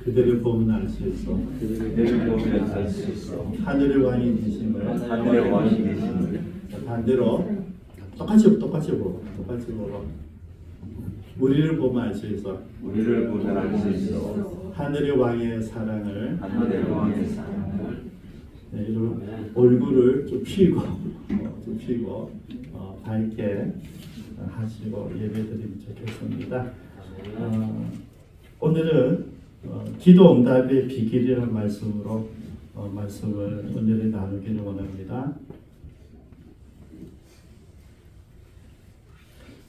그들을 보면 알 수 있어. 그들을 보면 알 수 있어. 하늘의 왕이 계심을. 하늘의 왕이 계심을. 반대로 똑같이 보고. 우리를 보면 알 수 있어. 우리를 보면 알 수 있어. 하늘의 왕의 사랑을. 하늘의 왕의 사랑을. 네, 여러분 얼굴을 좀 피고 밝게 하시고 예배드리면 좋겠습니다. 오늘은 기도 응답의 비결이라는 말씀으로 말씀을 오늘은 나누기를 원합니다.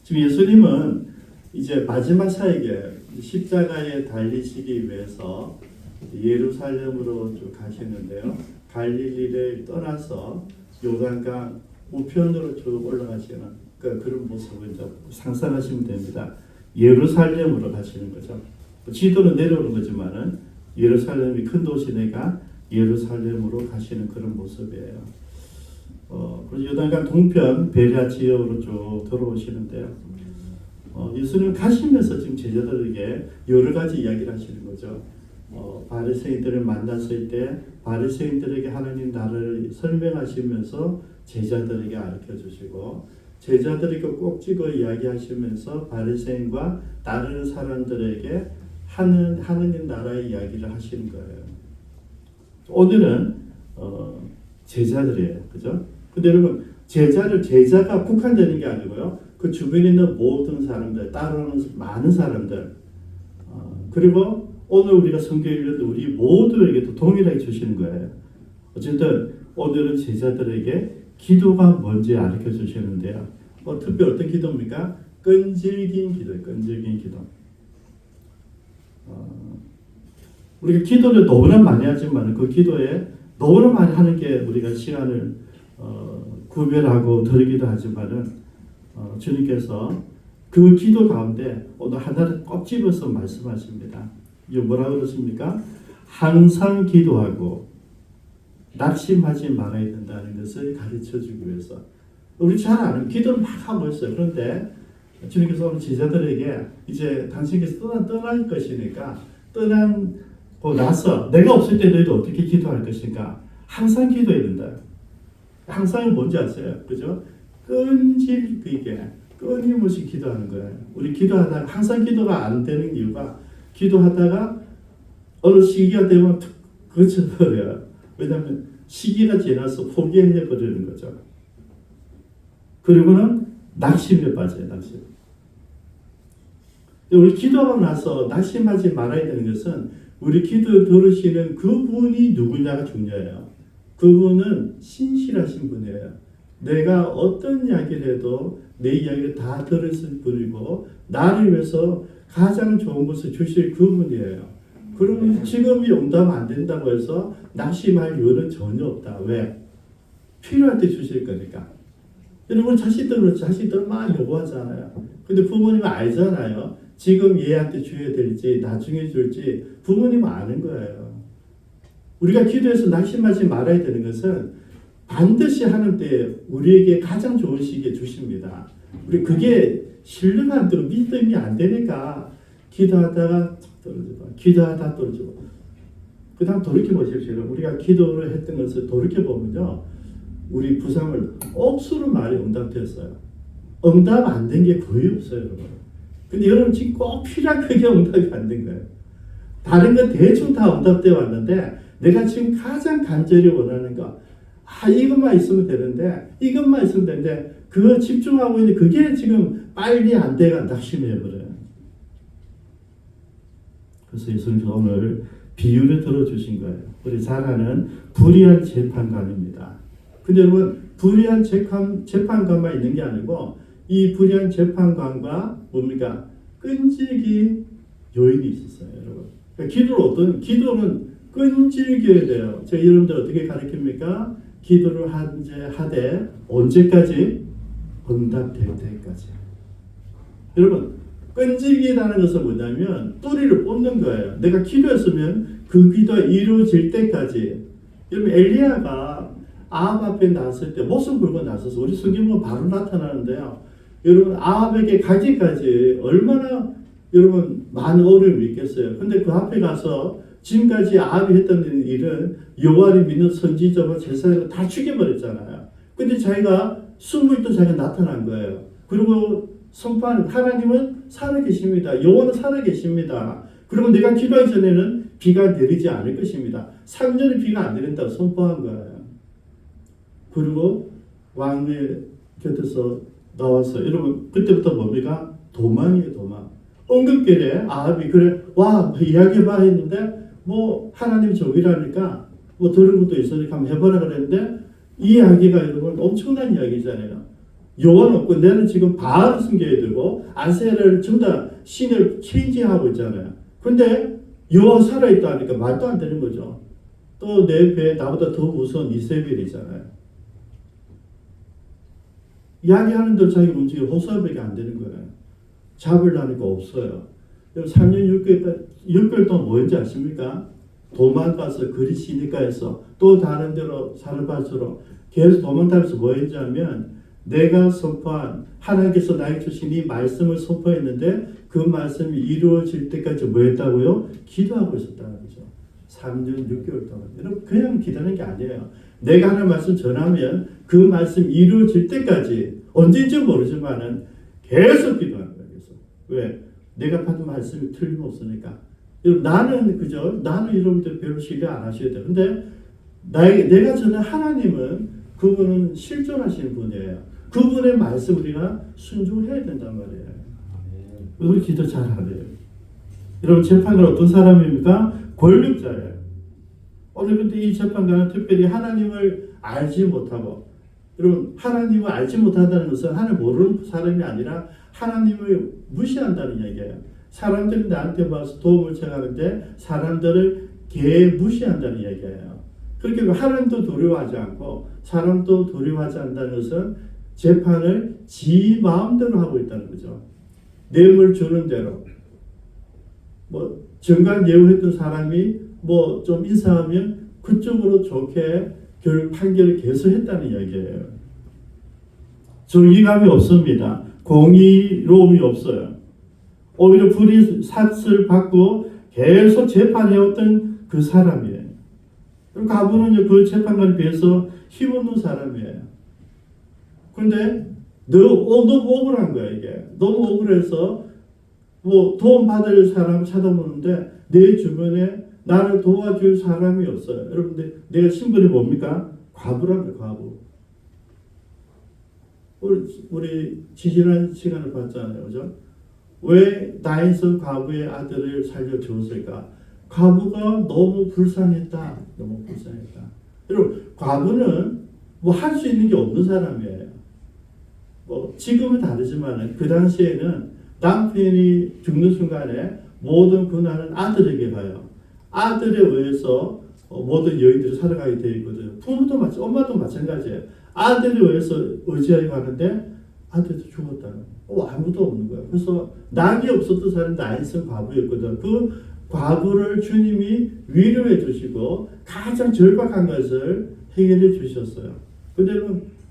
지금 예수님은 이제 마지막 사역에 십자가에 달리시기 위해서 예루살렘으로 쭉 가시는데요. 갈릴리를 떠나서 요단강 우편으로 쭉 올라가시는 그런 모습을 이제 상상하시면 됩니다. 예루살렘으로 가시는 거죠. 지도는 내려오는 거지만은 예루살렘이 큰 도시니까 예루살렘으로 가시는 그런 모습이에요. 그래서 요단강 동편 베레아 지역으로 쭉 들어오시는데요. 예수님 가시면서 지금 제자들에게 여러 가지 이야기를 하시는 거죠. 바리새인들을 만났을 때 바리새인들에게 하나님 나라를 설명하시면서 제자들에게 가르쳐 주시고 제자들에게 꼭 찍어 이야기하시면서 바리새인과 따르는 사람들에게 하느님 나라의 이야기를 하시는 거예요. 오늘은 제자들이에요, 그죠? 근데 여러분 제자가 국한되는 게 아니고요. 그 주변에 있는 모든 사람들, 따르는 많은 사람들, 그리고 오늘 우리가 성경 읽는 우리 모두에게도 동일하게 주시는 거예요. 어쨌든 오늘은 제자들에게 기도가 뭔지 가르쳐 주시는데요. 특히 어떤 기도입니까? 끈질긴 기도예요. 끈질긴 기도. 우리가 기도를 너무나 많이 하지만 그 기도에 너무나 많이 하는 게 우리가 시간을 구별하고 드리기도 하지만은 주님께서 그 기도 가운데 오늘 하나를 꼭 집어서 말씀하십니다. 이거 뭐라고 그러십니까? 항상 기도하고 낙심하지 말아야 된다는 것을 가르쳐주기 위해서. 우리 잘 아는 기도를 막 하고 있어요. 그런데 주님께서 오늘 제자들에게 이제 당신께서 떠날 것이니까 떠나고 나서 내가 없을 때 너희도 어떻게 기도할 것인가? 항상 기도해야 된다. 항상은 뭔지 아세요? 그죠? 끈질기게 끊임없이 기도하는 거예요. 우리 기도하다가 항상 기도가 안 되는 이유가 기도하다가 어느 시기가 되면 그쳐버려요. 왜냐하면 시기가 지나서 포기해 버리는 거죠. 그리고는 낙심에 빠져요. 낙심. 우리 기도하고 나서 낙심하지 말아야 되는 것은 우리 기도 들으시는 그분이 누구냐가 중요해요. 그분은 신실하신 분이에요. 내가 어떤 이야기를 해도 내 이야기를 다 들으실 분이고 나를 위해서 가장 좋은 것을 주실 그분이에요. 그러면 지금이 응답 안 된다고 해서 낙심할 이유는 전혀 없다. 왜? 필요할 때 주실 거니까. 여러분 자식들 막 요구하잖아요. 근데 부모님은 알잖아요. 지금 얘한테 줘야 될지 나중에 줄지 부모님은 아는 거예요. 우리가 기도해서 낙심하지 말아야 되는 것은 반드시 하는 때 우리에게 가장 좋은 시기에 주십니다. 우리 그게 신뢰가 안 들어 믿음이 안 되니까 기도하다가 떨어지고 기도하다 떨어지고 그 다음 돌이켜보십시오. 우리가 기도를 했던 것을 돌이켜보면요. 우리 부상을 억수로 많이 응답됐어요. 응답 안 된 게 거의 없어요. 여러분. 근데 여러분 지금 꼭 필요한 그게 응답이 안 된 거예요. 다른 건 대충 다 응답되어 왔는데 내가 지금 가장 간절히 원하는 거 이것만 있으면 되는데 그거 집중하고 있는데 그게 지금 빨리 안 돼가 낙심해버려요. 그래서 예수님께서 오늘 비유를 들어주신 거예요. 우리 잘 아는 불의한 재판관입니다. 근데 여러분 불의한 재판관만 있는 게 아니고 이 불의한 재판관과 뭡니까? 끈질긴 요인이 있었어요. 여러분. 그러니까 기도는 끈질겨야 돼요. 제가 여러분들 어떻게 가르칩니까? 기도를 하되 언제까지? 응답될 때까지. 여러분 끈질기다는 것은 뭐냐면 뿌리를 뽑는 거예요. 내가 기도했으면 그 기도가 이루어질 때까지. 여러분 엘리야가 아합 앞에 나섰을 때 목숨 걸고 나서서 우리 성경은 바로 나타나는데요. 여러분 아합에게 가기까지 얼마나 여러분 많은 어려움이 있겠어요. 근데 그 앞에 가서 지금까지 아합이 했던 일은 여호와를 믿는 선지자와 제사장을 다 죽여버렸잖아요. 근데 자기가 숨어있던 자기가 나타난 거예요. 그리고 선포하는 하나님은 살아계십니다. 여호와는 살아계십니다. 그리고 내가 기도하기 전에는 비가 내리지 않을 것입니다. 3년에 비가 안 내린다고 선포한 거예요. 그리고 왕의 곁에서 나와서 여러분 그때부터 뭡니까? 도망이에요. 도망. 엉겁결에 아합이 그래 와 이야기해봐 했는데 뭐 하나님 저기라니까 뭐 들은 것도 있으니까 한번 해보라 그랬는데 이 이야기가 여러분 엄청난 이야기잖아요. 여호와는 없고 내는 지금 바알을 숨겨야 되고 아세라를 전부 다 신을 체인지하고 있잖아요. 근데 여호와 살아있다니까 말도 안 되는 거죠. 또 내 배에 나보다 더 무서운 이세벨이잖아요. 이야기하는 대로 자기가 움직이고 호소하밖에 안 되는 거예요. 잡으려니까 없어요. 3년 6개월 동안 뭐였는지 아십니까? 도망가서 그리시니까에서 또 다른 데로 사르밧으로 계속 도망다니면서 뭐였는지 하면 내가 선포한 하나님께서 나에게 주신 이 말씀을 선포했는데 그 말씀이 이루어질 때까지 뭐 했다고요? 기도하고 있었다는 거죠. 3년 6개월 동안. 여러분 그냥 기도하는 게 아니에요. 내가 하나님 말씀 전하면 그 말씀 이루어질 때까지 언제인지 모르지만은 계속 기도하는 거예요. 그래서 왜? 내가 받은 말씀이 틀림없으니까. 여러분 나는 그죠? 나는 여러분들 별로 신뢰 안 하셔야 돼요. 근데 내가 전한 하나님은 그분은 실존하시는 분이에요. 그분의 말씀 우리가 순종해야 된단 말이에요. 우리 기도 잘 안 해요. 여러분 재판관 어떤 사람입니까? 권력자예요. 오늘 근데 이 재판관은 특별히 하나님을 알지 못하고 여러분 하나님을 알지 못한다는 것은 하나님 모르는 사람이 아니라 하나님을 무시한다는 얘기예요. 사람들이 나한테 와서 도움을 청하는데 사람들을 무시한다는 얘기예요. 그렇게 하나님도 두려워하지 않고 사람도 두려워하지 않는다는 것은 재판을 지 마음대로 하고 있다는 거죠. 뇌물 주는 대로. 뭐 정관 예우했던 사람이 뭐 좀 인사하면 그쪽으로 좋게 판결을 개수했다는 이야기예요. 정의감이 없습니다. 공의로움이 없어요. 오히려 불의 삭슬 받고 계속 재판해왔던 그 사람이에요. 가부는 그 재판관에 비해서 힘없는 사람이에요. 그런데 너무 억울한 거야 이게. 너무 억울해서 뭐 도움 받을 사람 찾아보는데 내 주변에 나를 도와줄 사람이 없어요. 여러분들 내가 신분이 뭡니까? 과부랍니다. 과부. 우리 지지난 시간을 봤잖아요. 그죠? 왜 나인성 과부의 아들을 살려주었을까? 과부가 너무 불쌍했다. 너무 불쌍했다. 여러분 과부는 뭐 할 수 있는 게 없는 사람이에요. 뭐 지금은 다르지만 그 당시에는 남편이 죽는 순간에 모든 권한은 아들에게 가요. 아들에 의해서 모든 여인들이 살아가게 되어 있거든요. 부모도 엄마도 마찬가지예요. 아들에 의해서 의지하게 가는데 아들도 죽었다. 아무도 없는 거예요. 그래서 낙이 없었던 사람이 나인성 과부였거든. 그 과부를 주님이 위로해 주시고 가장 절박한 것을 해결해 주셨어요. 근데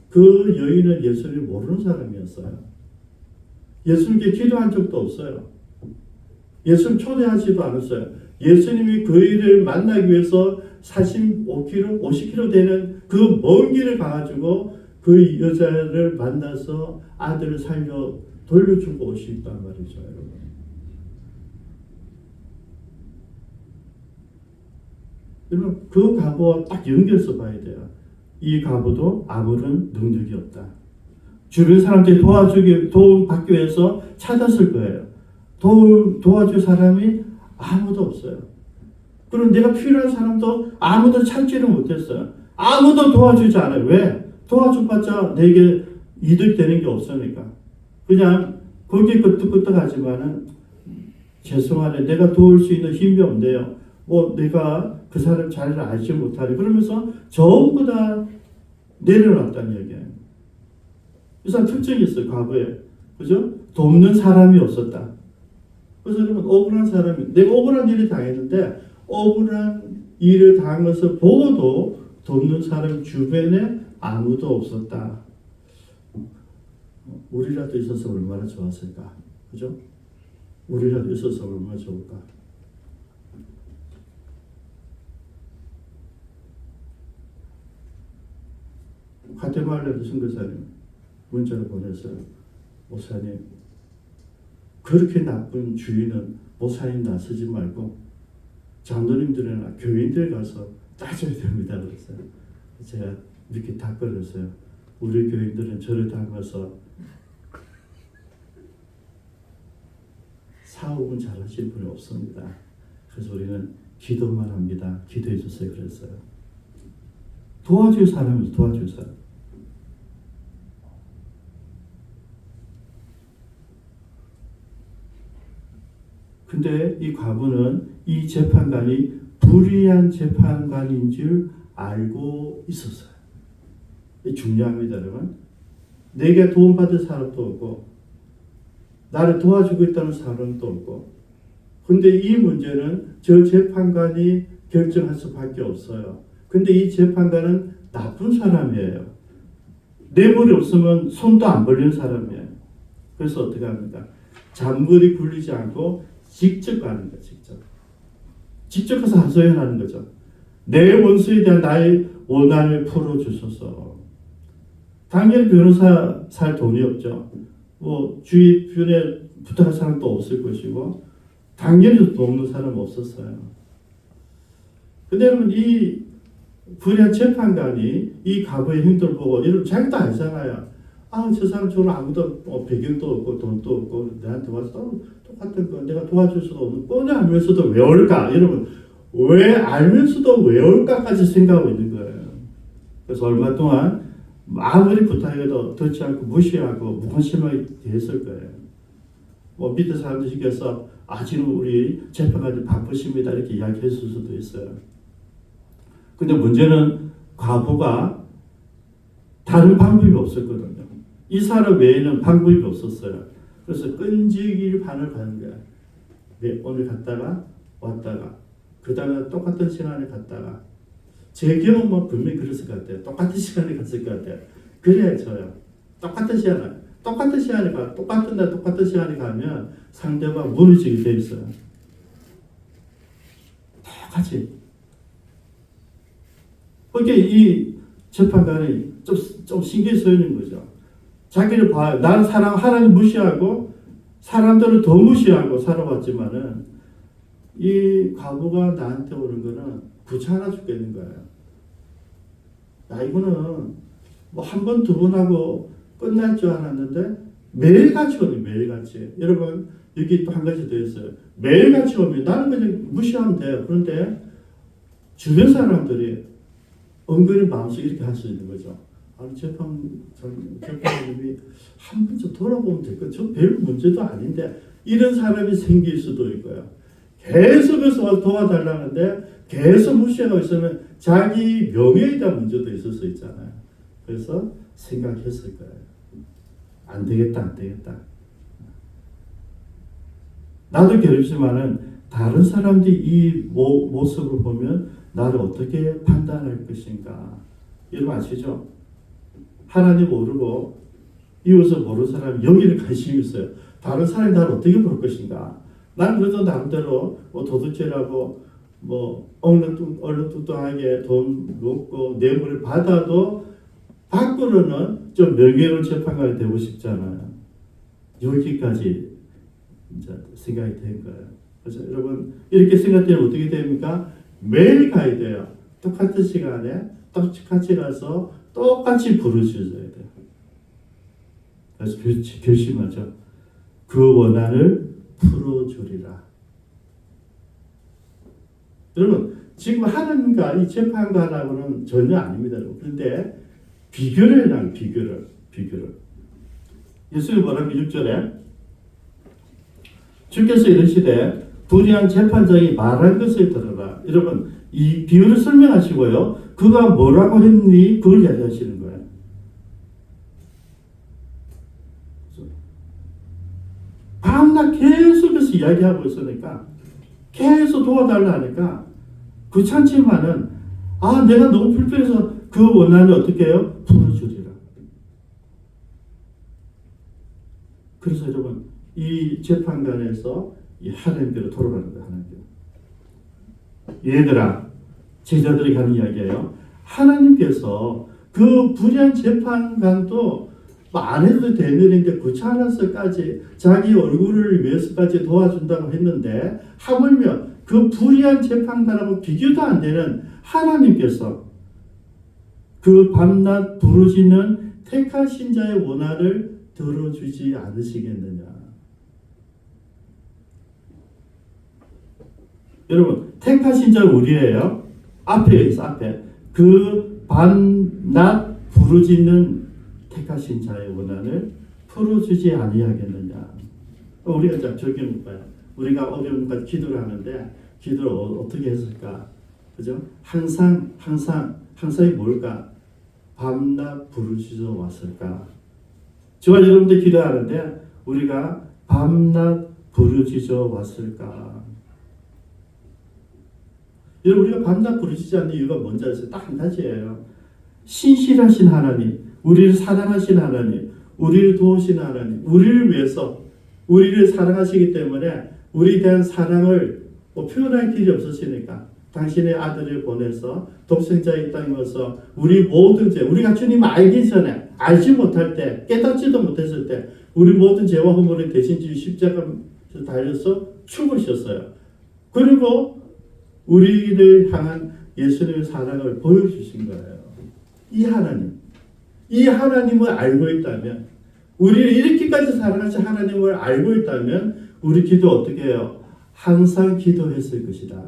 그 여인은 예수님을 모르는 사람이었어요. 예수님께 기도한 적도 없어요. 예수님 초대하지도 않았어요. 예수님이 그 일을 만나기 위해서 45km, 50km 되는 그 먼 길을 가가지고 그 여자를 만나서 아들을 살려 돌려주고 오셨단 말이죠, 여러분. 여러분, 그 과부와 딱 연결해서 봐야 돼요. 이 과부도 아무런 능력이 없다. 주변 사람들이 도움 받기 위해서 찾았을 거예요. 도와줄 사람이 아무도 없어요. 그리고 내가 필요한 사람도 아무도 찾지를 못했어요. 아무도 도와주지 않아요. 왜? 도와줘봤자 내게 이득 되는 게 없으니까. 그냥 거기에 끄떡끄떡하지만은 죄송하네. 내가 도울 수 있는 힘이 없네요. 뭐 내가 그 사람 잘 알지 못하네. 그러면서 전부 다 내려놨다는 얘기예요. 이 사람 특징이 있어요. 과거에. 그죠? 돕는 사람이 없었다. 그래서 여러분 억울한 사람이 내가 억울한 일을 당했는데 억울한 일을 당한 것을 보고도 돕는 사람 주변에 아무도 없었다. 우리라도 있어서 얼마나 좋았을까. 그죠? 우리라도 있어서 얼마나 좋을까. 과테말라 선교사님 문자를 보냈어요. 목사님, 그렇게 나쁜 주인은 목사님 나서지 말고 장로님들이나 교인들 가서 따져야 됩니다. 그랬어요. 제가 이렇게 답변했어요. 우리 교인들은 저를 닮아서 사업은 잘하시는 분이 없습니다. 그래서 우리는 기도만 합니다. 기도해 주세요. 그랬어요. 도와줄 사람이죠. 도와줄 사람. 근데 이 과부는 이 재판관이 불의한 재판관인 줄 알고 있었어요. 중요합니다, 여러분. 내게 도움받을 사람도 없고 나를 도와주고 있다는 사람도 없고, 근데 이 문제는 저 재판관이 결정할 수밖에 없어요. 근데 이 재판관은 나쁜 사람이에요. 뇌물이 없으면 손도 안 벌리는 사람이에요. 그래서 어떻게 합니까? 잔머리 굴리지 않고 직접 가는 거예요. 직접 가서 하소연하는 거죠. 내 원수에 대한 나의 원한을 풀어주소서. 당연히 변호사 살 돈이 없죠. 뭐 주변에 부탁할 사람도 없을 것이고 당연히 돈 없는 사람 없었어요. 근데 여러분, 이 불의한 재판관이 이 과부의 행동을 보고 이런 자기도 알잖아요. 아, 저 사람 저는 아무도 배경도 없고 돈도 없고 내한테 와서 똑같은 거 내가 도와줄 수도 없는, 뻔히 알면서도 왜 올까? 여러분, 왜 알면서도 왜 올까까지 생각하고 있는 거예요. 그래서 얼마 동안 아무리 부탁해도 듣지 않고 무시하고 무관심하게 됐을 거예요. 뭐 밑에 사람들 시켜서 지금 우리 재판관이 바쁘십니다 이렇게 이야기했을 수도 있어요. 근데 문제는 과부가 다른 방법이 없었거든요. 이 사람 외에는 방법이 없었어요. 그래서 끈질길 반을 가는 거야. 네, 오늘 갔다가 왔다가 그 다음에 똑같은 시간에 갔다가, 제 경험은 분명히 그랬을 것 같아요. 똑같은 시간에 갔을 것 같아요. 그래야 져요. 똑같은 시간에 똑같은 날 똑같은 시간에 가면 상대방 무너지게 돼 있어요. 똑같이. 그러니까 이 재판관이 좀 신경 쓰이는 거죠. 자기를 봐요. 나는 하나님 무시하고 사람들을 더 무시하고 살아왔지만은 이 과부가 나한테 오는 거는 귀찮아 죽겠는 거예요. 야, 이거는 뭐 한 번, 두 번 하고 끝날 줄 알았는데 매일같이 오네, 매일같이. 여러분, 여기 또 한 가지 더 있어요. 매일같이 오면 나는 그냥 무시하면 돼요. 그런데 주변 사람들이 은근히 마음속에 이렇게 할 수 있는 거죠. 재판님이 한 번쯤 돌아보면 될 거예요. 저 별 문제도 아닌데, 이런 사람이 생길 수도 있고요. 계속해서 도와달라는데 계속 무시하고 있으면 자기 명예에 대한 문제도 있을 수 있잖아요. 그래서 생각했을 거예요. 안 되겠다. 나도 괴롭지만은 다른 사람들이 이 모습을 보면 나를 어떻게 판단할 것인가. 여러분 아시죠? 하나님 모르고 이웃을 모르는 사람이 여기는 관심이 있어요. 다른 사람이 나를 어떻게 볼 것인가. 난 그래도 나름대로 도둑질하고 얼렁뚱땅하게 돈 먹고 뇌물을 받아도 밖으로는 좀 명예로운 재판관이 되고 싶잖아요. 여기까지 이제 생각이 된 거예요. 그래서 여러분, 이렇게 생각되면 어떻게 됩니까? 매일 가야 돼요. 똑같은 시간에 똑같이 가서 똑같이 부르셔야 돼요. 그래서 결심하죠. 그 원한을 풀어주리라. 여러분, 지금 하나님과 이 재판관하고는 전혀 아닙니다. 그런데 비교를 해놔요. 비교를. 예수님이 뭐라고 6절에 주께서 이르시되 불의한 재판장이 말한 것을 들어라. 여러분, 이 비유를 설명하시고요. 그가 뭐라고 했니? 그걸 이야기하시는 거예요. 밤낮 계속해서 이야기하고 있으니까, 계속 도와달라 하니까 귀찮지만은 내가 너무 불편해서 그 원한을 어떻게 해요? 풀어주리라. 그래서 여러분, 이 재판관에서 이 하나님께로 돌아가는 거예요. 하나님께로. 얘들아, 제자들이 하는 이야기예요. 하나님께서 그 불의한 재판관도 안 해도 되는 일인데 귀찮아서까지 자기 얼굴을 위해서까지 도와준다고 했는데 하물며 그 불의한 재판관하고 비교도 안 되는 하나님께서 그 밤낮 부르짖는 택한 신자의 원한을 들어주지 않으시겠느냐. 여러분, 택한 신자는 우리예요. 앞에 있어, 앞에. 그 밤낮 부르짖는 택하신 자의 원한을 풀어주지 아니하겠느냐. 우리가 자 적용 봐요. 우리가 어려운 것 기도를 하는데 기도를 어떻게 했을까? 그죠? 항상이 뭘까? 밤낮 부르짖어 왔을까? 저와 여러분들 기도하는데 우리가 밤낮 부르짖어 왔을까? 여러분, 우리가 밤낮 부르짖지 않는 이유가 뭔지 아세요? 딱 한 가지예요. 신실하신 하나님, 우리를 사랑하신 하나님, 우리를 도우신 하나님, 우리를 위해서 우리를 사랑하시기 때문에 우리에 대한 사랑을 표현할 길이 없으시니까 당신의 아들을 보내서 독생자의 땅에 와서 우리 모든 죄, 우리가 주님 알기 전에, 알지 못할 때, 깨닫지도 못했을 때 우리 모든 죄와 허물을 대신 지어 십자가에 달려서 죽으셨어요. 그리고 우리를 향한 예수님의 사랑을 보여주신 거예요. 이 하나님을 알고 있다면, 우리를 이렇게까지 사랑하신 하나님을 알고 있다면 우리 기도 어떻게 해요? 항상 기도했을 것이다.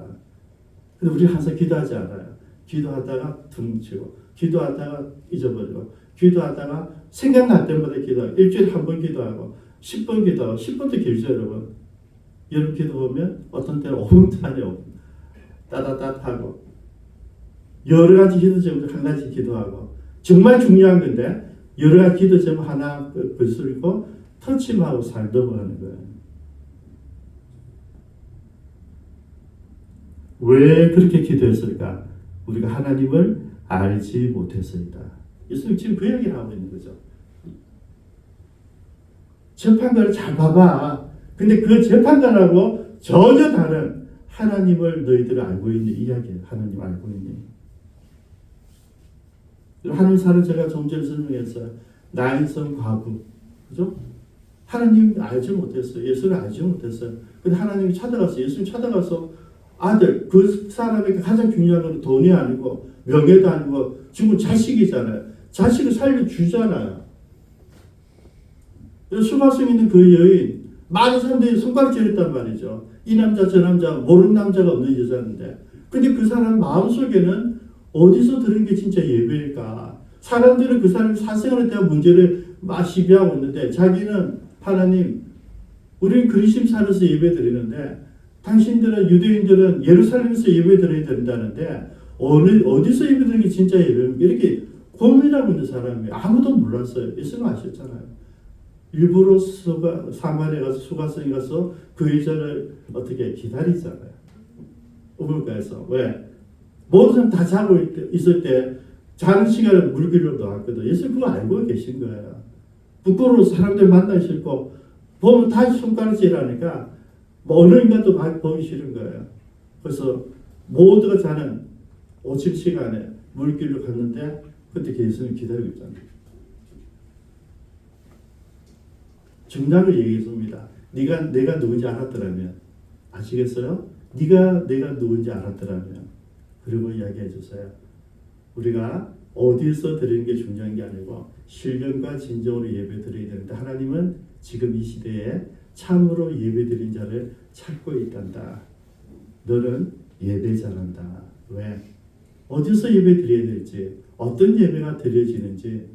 근데 우리 항상 기도하지 않아요. 기도하다가 퉁치고, 기도하다가 잊어버리고, 기도하다가 생각날 때마다 기도하고, 일주일에 한 번 기도하고, 10번 기도하고, 10번도 길죠, 여러분. 여러분 기도 보면 어떤 때는 5분 안에 5분. 따다닥하고 여러 가지 기도 제목 한 가지 기도하고 정말 중요한 건데 여러 가지 기도 제목 하나 거슬리고 터치하고 살 넘어가는 거예요. 왜 그렇게 기도했을까? 우리가 하나님을 알지 못했습니다. 예수님 지금 그 얘기를 하고 있는 거죠. 재판관을 잘 봐봐. 근데 그 재판관하고 전혀 다른 하나님을 너희들은 알고 있니? 이야기예요. 하나님 알고 있니? 하나님 사는 제가 좀 전에 설명했어요. 나인성 과부. 그죠? 하나님 알지 못했어요. 예수를 알지 못했어요. 근데 하나님이 찾아갔어요. 예수님 찾아가서 아들, 그 사람에게 가장 중요한 건 돈이 아니고 명예도 아니고 지금 자식이잖아요. 자식을 살려주잖아요. 수마성 있는 그 여인, 많은 사람들이 손가락 찌렸단 말이죠. 이 남자 저 남자 모르는 남자가 없는 여자인데 근데 그 사람 마음속에는 어디서 들은 게 진짜 예배일까? 사람들은 그 사람의 사생활에 대한 문제를 막 시비하고 있는데 자기는 하나님 우리는 그리심 산에서 예배 드리는데 당신들은 유대인들은 예루살렘에서 예배 드려야 된다는데 어디서 예배 드리는 게 진짜 예배입니까? 이렇게 고민하고 있는 사람이 아무도 몰랐어요. 예수님 아셨잖아요. 일부러 사마리아 가서 수가성에 가서 그 여자를 어떻게 기다리잖아요. 우물가에서. 왜? 모든 사람 다 자고 있을 때 자는 시간에 물길로 나왔거든. 예수님 그거 알고 계신 거예요. 부끄러워서 사람들 만나기 싫고 보면 다 손가락질하니까 어느 인간도 보기 싫은 거예요. 그래서 모두가 자는 오침 시간에 물길로 갔는데 그때 예수님 기다리고 있잖아요. 정답을 얘기했습니다. 내가 누군지 알았더라면 아시겠어요? 내가 누군지 알았더라면 그리고 이야기해 주세요. 우리가 어디서 드리는 게 중요한 게 아니고 신령과 진정으로 예배 드려야 되는데 하나님은 지금 이 시대에 참으로 예배 드린 자를 찾고 있단다. 너는 예배 잘한다. 왜? 어디서 예배 드려야 될지 어떤 예배가 드려지는지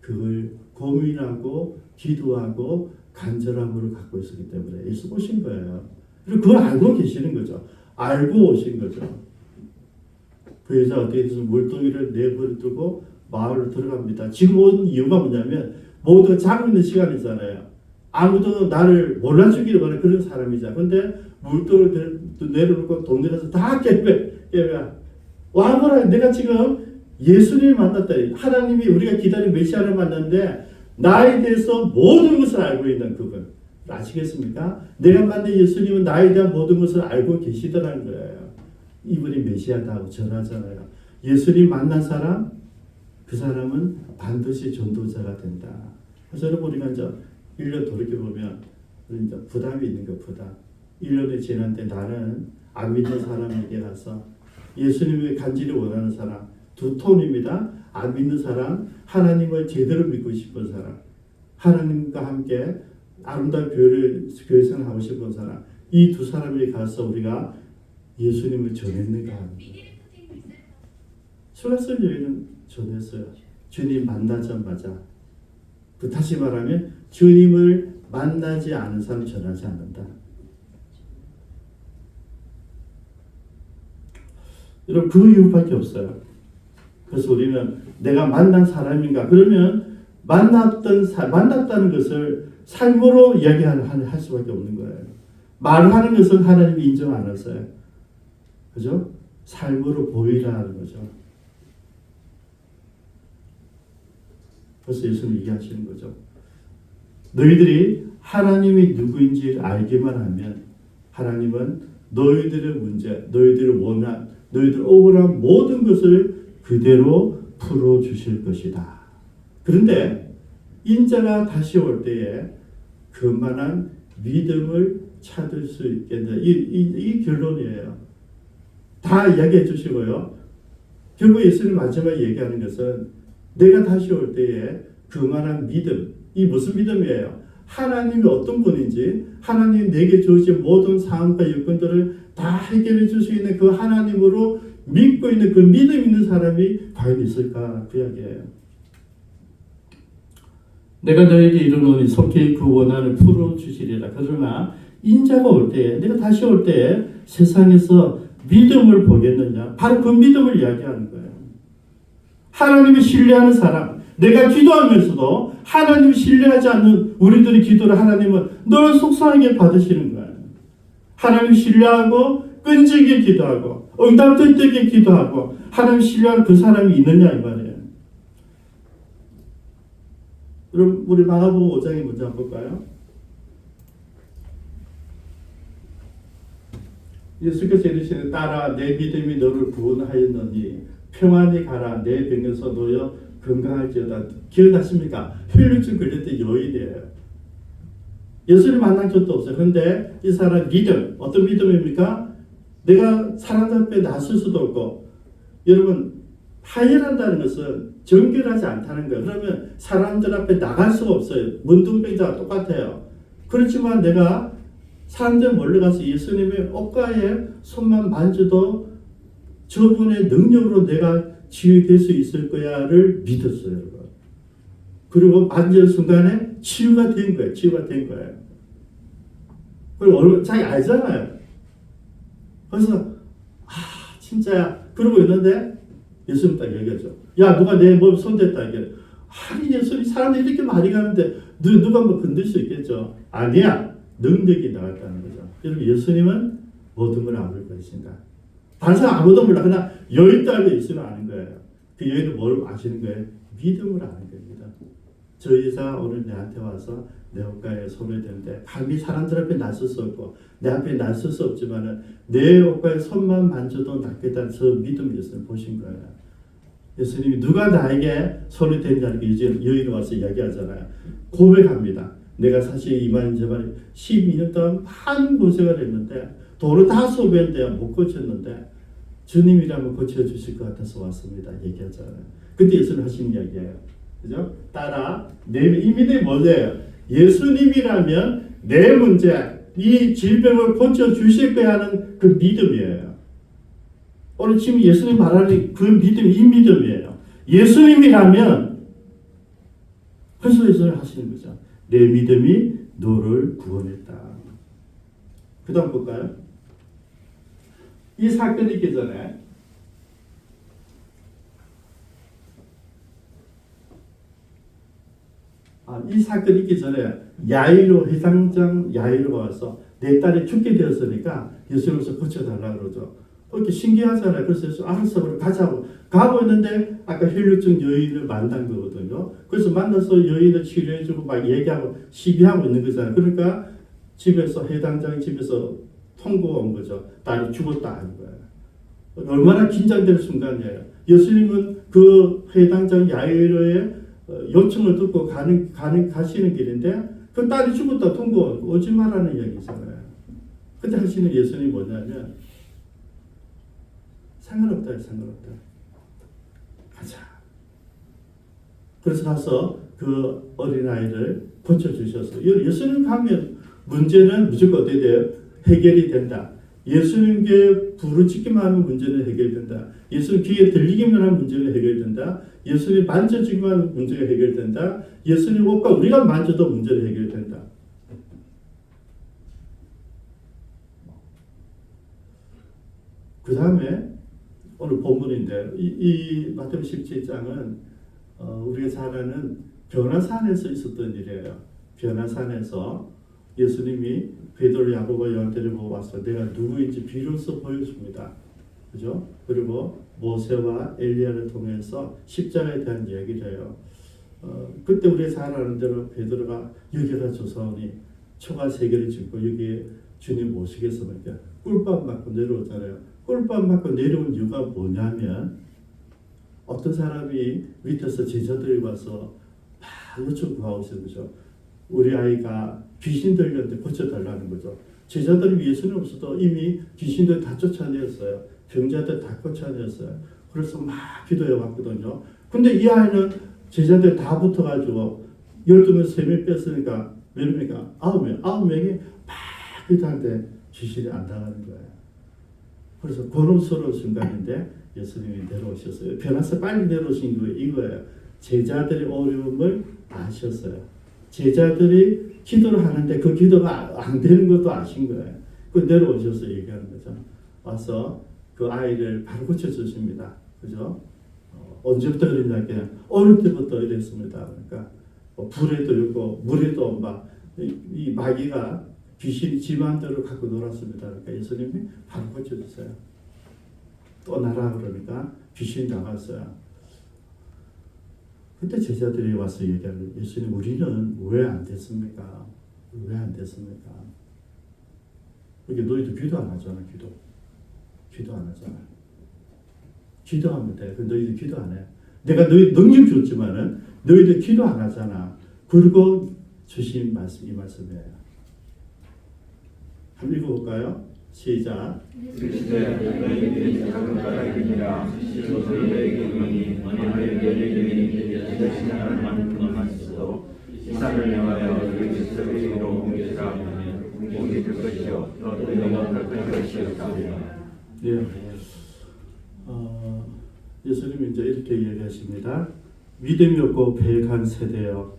그걸 고민하고 기도하고 간절함으로 갖고 있었기 때문에 예수 오신 거예요. 그리고 그걸 알고 계시는 거죠. 알고 오신 거죠. 그 여자 어떻게 해서 물동이를 내버려두고 마을로 들어갑니다. 지금 온 이유가 뭐냐면 모두가 자고 있는 시간이잖아요. 아무도 나를 몰라주기를 바라는 그런 사람이잖아. 근데 물동을 내려놓고 동네에서 다 깨배. 와보라. 내가 지금 예수님을 만났다. 하나님이 우리가 기다린 메시아를 만났는데 나에 대해서 모든 것을 알고 있는 그분. 아시겠습니까? 내가 만난 예수님은 나에 대한 모든 것을 알고 계시더라는 거예요. 이분이 메시아다고 전하잖아요. 예수님 만난 사람, 그 사람은 반드시 전도자가 된다. 그래서 여러분 우리가 이제 1년 돌이켜보면 이제 부담이 있는 거 부담. 1년이 지났는데 나는 안 믿는 사람에게 가서 예수님을 간절히 원하는 사람 두 톤입니다. 안 믿는 사람, 하나님을 제대로 믿고 싶은 사람, 하나님과 함께 아름다운 교회 생활하고 싶은 사람, 이 두 사람에게 가서 우리가 예수님을 전했는가 합니다. 수가성 여인은 전했어요. 주님 만나자마자. 다시 말하면 주님을 만나지 않은 사람 전하지 않는다. 여러분 그 이유밖에 없어요. 그래서 우리는 내가 만난 사람인가? 그러면 만났다는 것을 삶으로 이야기할 수밖에 없는 거예요. 말하는 것은 하나님이 인정 안 하세요. 그죠? 삶으로 보이라 하는 거죠. 그래서 예수님 얘기하시는 거죠. 너희들이 하나님이 누구인지 알기만 하면 하나님은 너희들의 문제, 너희들의 원한, 너희들 억울한 모든 것을 그대로 풀어주실 것이다. 그런데 인자가 다시 올 때에 그만한 믿음을 찾을 수 있겠다. 이 결론이에요. 다 이야기해 주시고요. 결국 예수님 마지막에 얘기하는 것은 내가 다시 올 때에 그만한 믿음, 이 무슨 믿음이에요? 하나님이 어떤 분인지, 하나님이 내게 주신 모든 상황과 여건들을 다 해결해 줄 수 있는 그 하나님으로 믿고 있는 그 믿음 있는 사람이 과연 있을까? 그 이야기예요. 내가 너에게 이르노니 속히 그 원한을 풀어주시리라. 그러나 인자가 올 때에, 내가 다시 올 때에 세상에서 믿음을 보겠느냐? 바로 그 믿음을 이야기하는 거예요. 하나님을 신뢰하는 사람, 내가 기도하면서도 하나님을 신뢰하지 않는 우리들의 기도를 하나님은 늘 속상하게 받으시는 거예요. 하나님 신뢰하고 끈질기게 기도하고 응답될 때에 기도하고 하나님 신뢰하는 그 사람이 있느냐 이 말이에요. 그럼 우리 마가복음 5장에 먼저 한번 볼까요? 예수께서 이르시되 따라 내 믿음이 너를 구원하였느니 평안히 가라 내 병에서 놓여 건강할지어다. 기억나십니까? 혈류증 걸릴 때 여인이에요. 예수를 만난 적도 없어요. 그런데 이 사람 믿음, 어떤 믿음입니까? 내가 사람 앞에 나설 수도 없고, 여러분 파열한다는 것은 정결하지 않다는 거예요. 그러면 사람들 앞에 나갈 수가 없어요. 문둥병자와 똑같아요. 그렇지만 내가 사람들 몰래 가서 예수님의 옷가에 손만 만져도 저분의 능력으로 내가 치유될 수 있을 거야를 믿었어요. 여러분. 그리고 만지는 순간에 치유가 된 거예요. 치유가 된 거예요. 그리고 자기 알잖아요. 그래서 진짜야. 그러고 있는데 예수님 딱 얘기하죠. 야 누가 내 몸 손댔다. 이게 아니 예수님 사람들이 이렇게 많이 가는데 누가 뭐 건들 수 있겠죠. 아니야. 능력이 나왔다는 거죠. 여러분 예수님은 모든 걸 아물 것인가. 다른 사람 아무도 몰라. 그냥 여인 딸도 예수를 아는 거예요. 그 여인은 뭘 아시는 거예요? 믿음을 아는 겁니다. 저 여자 오늘 내한테 와서 내 옷가에 손을 대는데 감히 사람들 앞에 나설 수 없고 내 앞에 나설 수 없지만은 내 옷가에 손만 만져도 낫겠다는 저 믿음 예수를 보신 거예요. 예수님이 누가 나에게 손을 대냐는 여인이 와서 이야기하잖아요. 고백합니다. 내가 사실 이만저만 12년 동안 많은 고생을 했는데 도로 다 소변인데 못 고쳤는데 주님이라면 고쳐주실 것 같아서 왔습니다. 얘기하잖아요. 그때 예수님 하신 이야기예요. 그죠? 따라 이 믿음이 뭐예요? 예수님이라면 내 문제, 이 질병을 고쳐주실 거야 하는 그 믿음이에요. 오늘 지금 예수님 말하는 그 믿음, 이 믿음이에요. 예수님이라면 그래서 예수님 하시는 거죠. 내 믿음이 너를 구원했다. 그 다음 볼까요? 이 사건이 있기 전에 이 사건이 있기 전에 야이로 회장장 야이로가 와서 내 딸이 죽게 되었으니까 예수님께서 고쳐달라고 그러죠. 그렇게 신기하잖아요. 그래서 알았어 그럼 가자고 가고 있는데 아까 혈류증 여인을 만난 거거든요. 그래서 만나서 여인을 치료해주고 막 얘기하고 시비하고 있는 거잖아요. 그러니까 집에서 해당장 집에서 통보가 온 거죠. 딸이 죽었다 하는 거예요. 얼마나 긴장될 순간이에요. 예수님은 그 해당장 야이로의 요청을 듣고 가시는 길인데 그 딸이 죽었다 통보 오지 말라는 얘기잖아요. 근데 하시는 예수님이 뭐냐면 상관없다. 가자. 그래서 가서 그 어린아이를 고쳐주셔서 예수님 가면 문제는 무조건 어떻게 돼요? 해결이 된다. 예수님께 부르짖기만 하면 문제는 해결된다. 예수님 귀에 들리기만 하면 문제는 해결된다. 예수님 만져주기만 하면 문제가 해결된다. 예수님 옷과 우리가 만져도 문제는 해결된다. 그 다음에 오늘 본문인데 이 마태복음 17장은 우리가 잘 아는 변화산에서 있었던 일이에요. 변화산에서 예수님이 베드로, 야고보, 요한 데리고 와서 내가 누구인지 비로소 보여줍니다. 그죠? 그리고 모세와 엘리야를 통해서 십자가에 대한 이야기를 해요. 그때 우리가 잘 아는 대로 베드로가 여기가 조사오니 초가 세 개를 짚고 여기에 주님 모시겠습니까? 꿀밤 맞고 내려오잖아요. 꿀밤 맞고 내려온 이유가 뭐냐면 어떤 사람이 밑에서 제자들이 와서 막 요청 구하고 있어요. 그죠? 우리 아이가 귀신 들렸는데 고쳐달라는 거죠. 제자들이 예수님 없어도 이미 귀신들 다 쫓아내었어요. 병자들 다 쫓아내었어요. 그래서 막 기도해 왔거든요. 근데 이 아이는 제자들 다 붙어가지고 12명 3명 뺐으니까 몇 명이니까 9명. 9명이 막 기도하는데 귀신이 안 나가는 거예요. 그래서 고통스러운 순간인데 예수님이 내려오셨어요. 변화서 빨리 내려오신 게 이거예요. 제자들의 어려움을 아셨어요. 제자들이 기도를 하는데 그 기도가 안 되는 것도 아신 거예요. 그 내려오셔서 얘기하는 거죠. 와서 그 아이를 바로 고쳐주십니다. 그죠? 언제부터 그랬냐? 그냥 어릴 때부터 이랬습니다. 그러니까 불에도 있고 물에도 막 이 마귀가 귀신이 지 마음대로 갖고 놀았습니다. 그러니까 예수님이 바로 고쳐주세요. 또 나라 그러니까 귀신이 나갔어요. 그때 제자들이 와서 얘기하는 예수님 우리는 왜 안 됐습니까? 왜 안 됐습니까? 이게 너희도 기도 안 하잖아. 기도 안 하잖아. 기도하면 돼. 근데 너희들 기도 안 해. 내가 너희 능력 줬지만은 너희들 기도 안 하잖아. 그리고 주신 말씀 이 말씀이에요. 한번 읽어볼까요? 시작. 그리스도의 작은 까닭이니라 너희에게 이르노니 만일 너희에게 대신하는 만큼만 있어도 이 산을 향하여 그리스도에게로 옮기라 하면 옮길 것이요 또 너희가 갈 것이었다. 예. 예수님이 이제 이렇게 얘기하십니다. 믿음이 없고 배역한 세대여,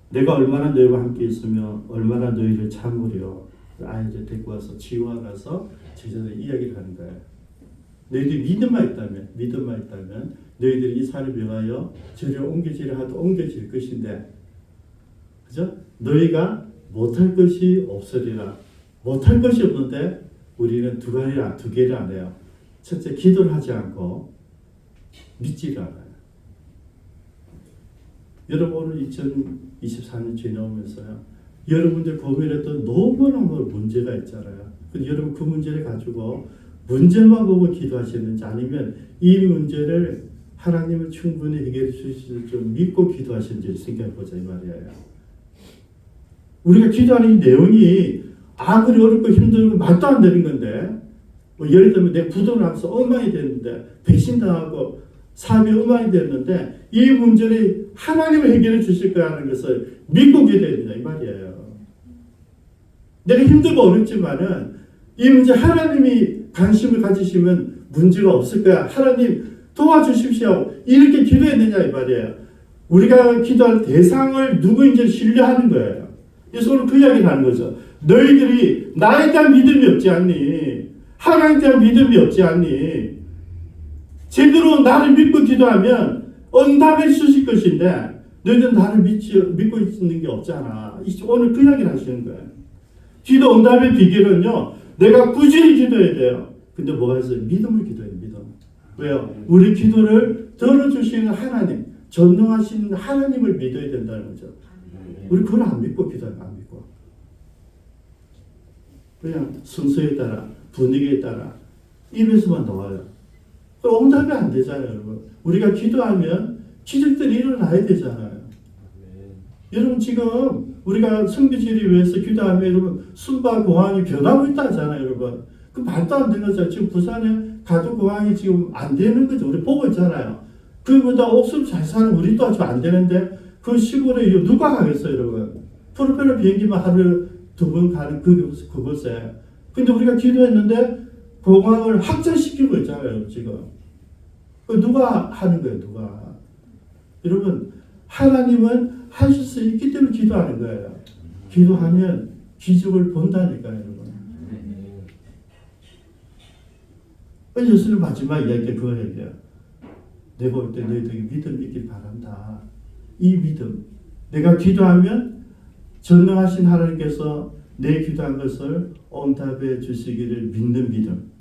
내가 얼마나 너희와 함께 있으며 얼마나 너희를 참으려. 아이들 데리고 와서 지워가서 제자들 이야기를 하는 거예요. 너희들이 믿음만 있다면 너희들이 이 산을 명하여 저리로 옮겨지려 하도 옮겨질 것인데, 그죠? 너희가 못할 것이 없으리라. 못할 것이 없는데 우리는 두 개를 안 해요. 첫째, 기도를 하지 않고 믿지를 않아요. 여러분 오늘 2024년 지나오면서요. 여러분들 고민했던 너무너무 문제가 있잖아요. 근데 여러분 그 문제를 가지고 문제만 보고 기도하시는지 아니면 이 문제를 하나님은 충분히 해결해 주실 줄 믿고 기도하시는지 생각해보자 이 말이에요. 우리가 기도하는 이 내용이 아무리 어렵고 힘들고 말도 안 되는 건데 뭐 예를 들면 내 부도를 하면서 엉망이 됐는데 배신당하고 삶이 엉망이 됐는데 이 문제를 하나님을 해결해 주실 거라는 것을 믿고 기도해야 된다 이 말이에요. 내가 힘들고 어렵지만은 이 문제 하나님이 관심을 가지시면 문제가 없을 거야. 하나님 도와주십시오. 이렇게 기도해야 되냐 이 말이에요. 우리가 기도할 대상을 누구인지 신뢰하는 거예요. 그래서 오늘 그 이야기를 하는 거죠. 너희들이 나에 대한 믿음이 없지 않니? 하나님에 대한 믿음이 없지 않니? 제대로 나를 믿고 기도하면 응답해 주실 것인데 너희들은 나를 믿고 있는 게 없잖아. 오늘 그 이야기를 하시는 거예요. 기도 응답의 비결은요. 내가 꾸준히 기도해야 돼요. 근데 뭐가 있어요? 믿음을 기도해요. 믿음. 왜요? 우리 기도를 들어주시는 하나님, 전능하신 하나님을 믿어야 된다는 거죠. 우리 그걸 안 믿고 기도해요. 안 믿고. 그냥 순서에 따라, 분위기에 따라 입에서만 나와요. 그럼 응답이 안 되잖아요, 여러분. 우리가 기도하면 기적들이 일어나야 되잖아요. 여러분 지금 우리가 성교지를 위해서 기도하면 여러분 순바 공항이 변하고 있다 하잖아요, 여러분. 그 말도 안 되는 거죠. 지금 부산에 가도 공항이 지금 안 되는 거죠. 우리 보고 있잖아요. 그보다 옥수수 잘 사는 우리도 아직 안 되는데 그 시골에 누가 가겠어요, 여러분? 프로펠러 비행기만 하루에 2번 가는 그곳에. 근데 우리가 기도했는데 공항을 확장시키고 있잖아요, 지금. 그 누가 하는 거예요, 누가? 여러분, 하나님은 하실 수 있기 때문에 기도하는 거예요. 기도하면 기적을 본다니까요, 여러분. 예수님 마지막 이야기가 그거 얘기해요. 내가 올 때 너희들에게 믿음이 있길 바란다. 이 믿음. 내가 기도하면 전능하신 하나님께서 내 기도한 것을 응답해 주시기를 믿는 믿음.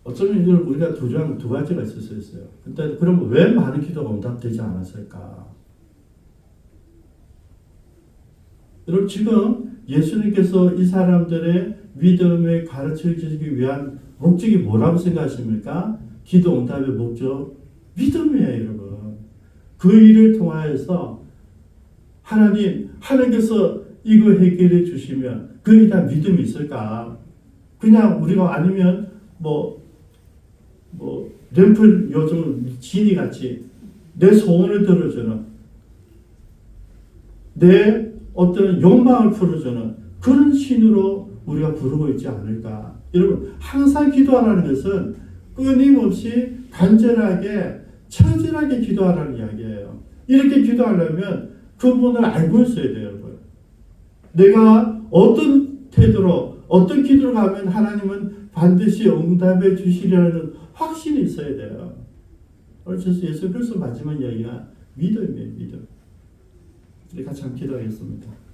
어쩌면 이걸 우리가 두 가지가 있을 수 있어요. 근데 그러면 왜 많은 기도가 응답되지 않았을까? 여러분 지금 예수님께서 이 사람들의 믿음에 가르쳐 주시기 위한 목적이 뭐라고 생각하십니까? 기도 응답의 목적 믿음이에요, 여러분. 그 일을 통하여서 하나님께서 이거 해결해 주시면 그에 대한 믿음이 있을까? 그냥 우리가 아니면 램플 요즘 지니 같이 내 소원을 들어주는 내 어떤 욕망을 풀어주는 그런 신으로 우리가 부르고 있지 않을까. 여러분 항상 기도하라는 것은 끊임없이 간절하게 처절하게 기도하라는 이야기예요. 이렇게 기도하려면 그분을 알고 있어야 돼요, 여러분. 내가 어떤 태도로 어떤 기도를 가면 하나님은 반드시 응답해 주시려는 확신이 있어야 돼요. 그래서 예수 그리스도 마지막 이야기가 믿음이에요, 믿음. 우리 같이 한번 기도하겠습니다.